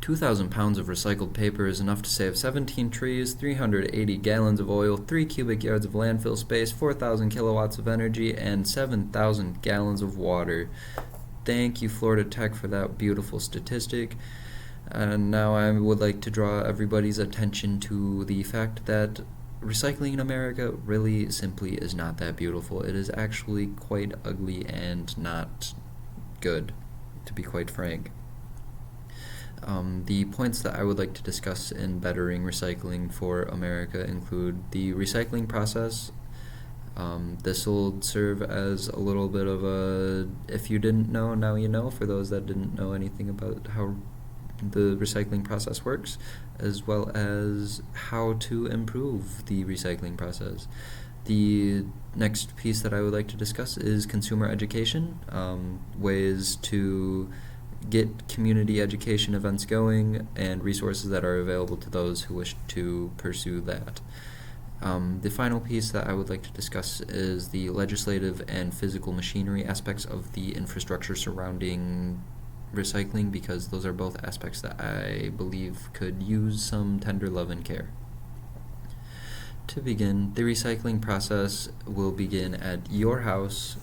2,000 pounds of recycled paper is enough to save 17 trees, 380 gallons of oil, 3 cubic yards of landfill space, 4,000 kilowatts of energy, and 7,000 gallons of water. Thank you, Florida Tech, for that beautiful statistic. And now I would like to draw everybody's attention to the fact that recycling in America really simply is not that beautiful. It is actually quite ugly and not good, to be quite frank. The points that I would like to discuss in bettering recycling for America include the recycling process. This will serve as a little bit of a, if you didn't know, now you know, for those that didn't know anything about how the recycling process works, as well as how to improve the recycling process. The next piece that I would like to discuss is consumer education, ways to get community education events going, and resources that are available to those who wish to pursue that. The final piece that I would like to discuss is the legislative and physical machinery aspects of the infrastructure surrounding recycling, because those are both aspects that I believe could use some tender love and care. To begin, the recycling process will begin at your house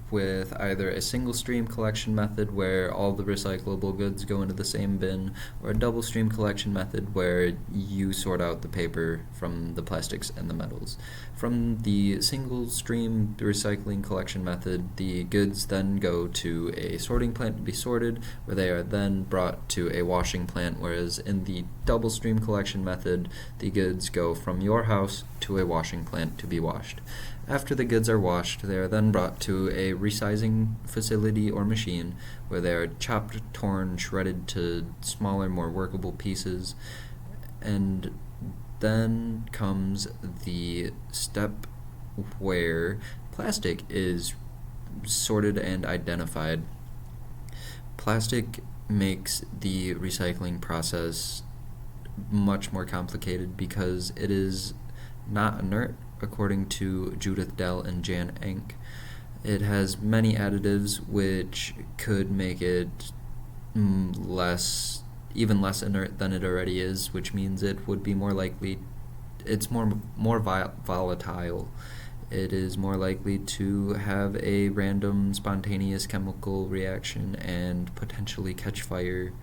with either a single stream collection method where all the recyclable goods go into the same bin, or a double stream collection method where you sort out the paper from the plastics and the metals. From the single stream recycling collection method, the goods then go to a sorting plant to be sorted, where they are then brought to a washing plant, whereas in the double stream collection method, the goods go from your house to a washing plant to be washed. After the goods are washed, they are then brought to a resizing facility or machine, where they are chopped, torn, shredded to smaller, more workable pieces. And then comes the step where plastic is sorted and identified. Plastic makes the recycling process much more complicated because it is not inert, according to Judith Dell and Jan Enck. It has many additives which could make it even less inert than it already is, which means it would be more likely, it's more volatile. It is more likely to have a random spontaneous chemical reaction and potentially catch fire.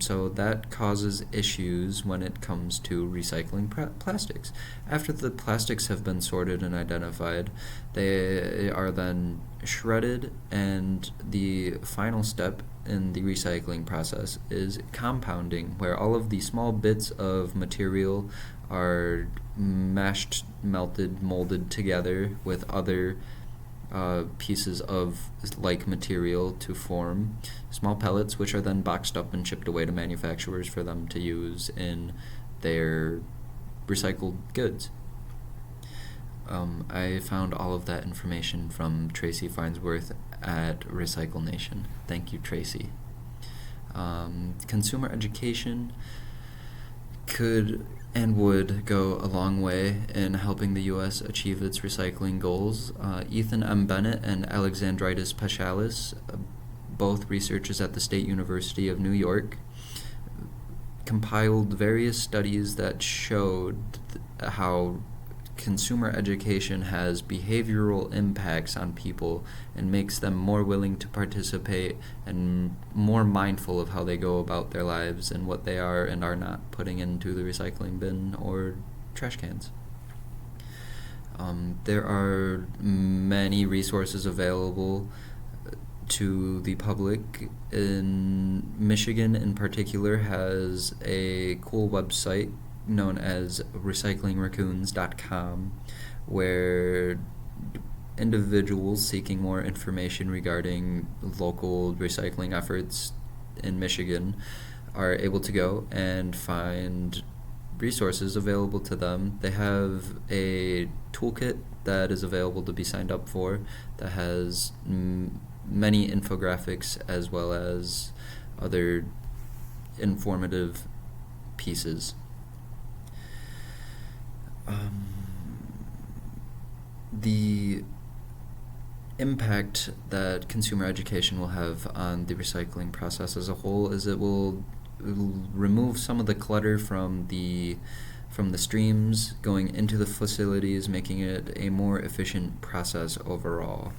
So that causes issues when it comes to recycling plastics. After the plastics have been sorted and identified, they are then shredded, and the final step in the recycling process is compounding, where all of the small bits of material are mashed, melted, molded together with other pieces of like material to form small pellets, which are then boxed up and shipped away to manufacturers for them to use in their recycled goods. I found all of that information from Tracy Farnsworth at Recycle Nation. Thank you, Tracy. Consumer education could and would go a long way in helping the U.S. achieve its recycling goals. Ethan M. Bennett and Alexandritis Paschalis, both researchers at the State University of New York, compiled various studies that showed how consumer education has behavioral impacts on people and makes them more willing to participate and more mindful of how they go about their lives and what they are and are not putting into the recycling bin or trash cans. There are many resources available to the public. In Michigan in particular has a cool website known as recyclingraccoons.com, where individuals seeking more information regarding local recycling efforts in Michigan are able to go and find resources available to them. They have a toolkit that is available to be signed up for that has many infographics as well as other informative pieces. The impact that consumer education will have on the recycling process as a whole is it will remove some of the clutter from the streams going into the facilities, making it a more efficient process overall.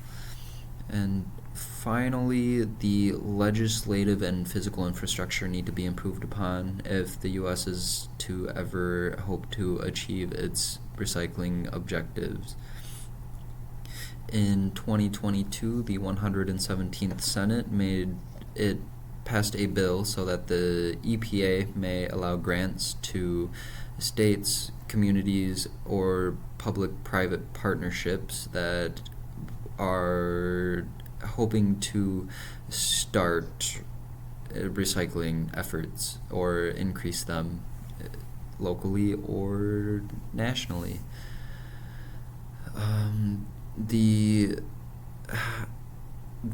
And finally, the legislative and physical infrastructure need to be improved upon if the U.S. is to ever hope to achieve its recycling objectives. In 2022, the 117th Senate passed a bill so that the EPA may allow grants to states, communities, or public-private partnerships that are hoping to start recycling efforts or increase them locally or nationally. The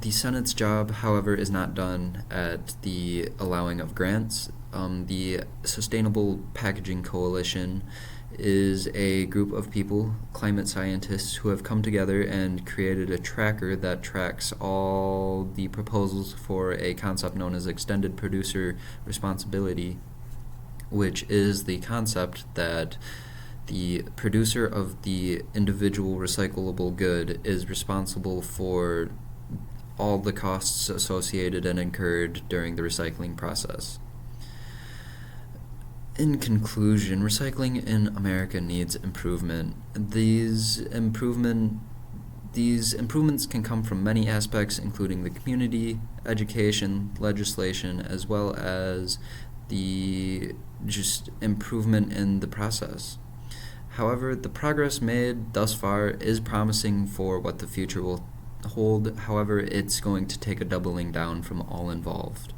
Senate's job, however, is not done at the allowing of grants. The Sustainable Packaging Coalition is a group of people, climate scientists, who have come together and created a tracker that tracks all the proposals for a concept known as extended producer responsibility, which is the concept that the producer of the individual recyclable good is responsible for all the costs associated and incurred during the recycling process. In conclusion, recycling in America needs improvement. These improvements can come from many aspects, including the community, education, legislation, as well as the just improvement in the process. However, the progress made thus far is promising for what the future will hold. However, it's going to take a doubling down from all involved.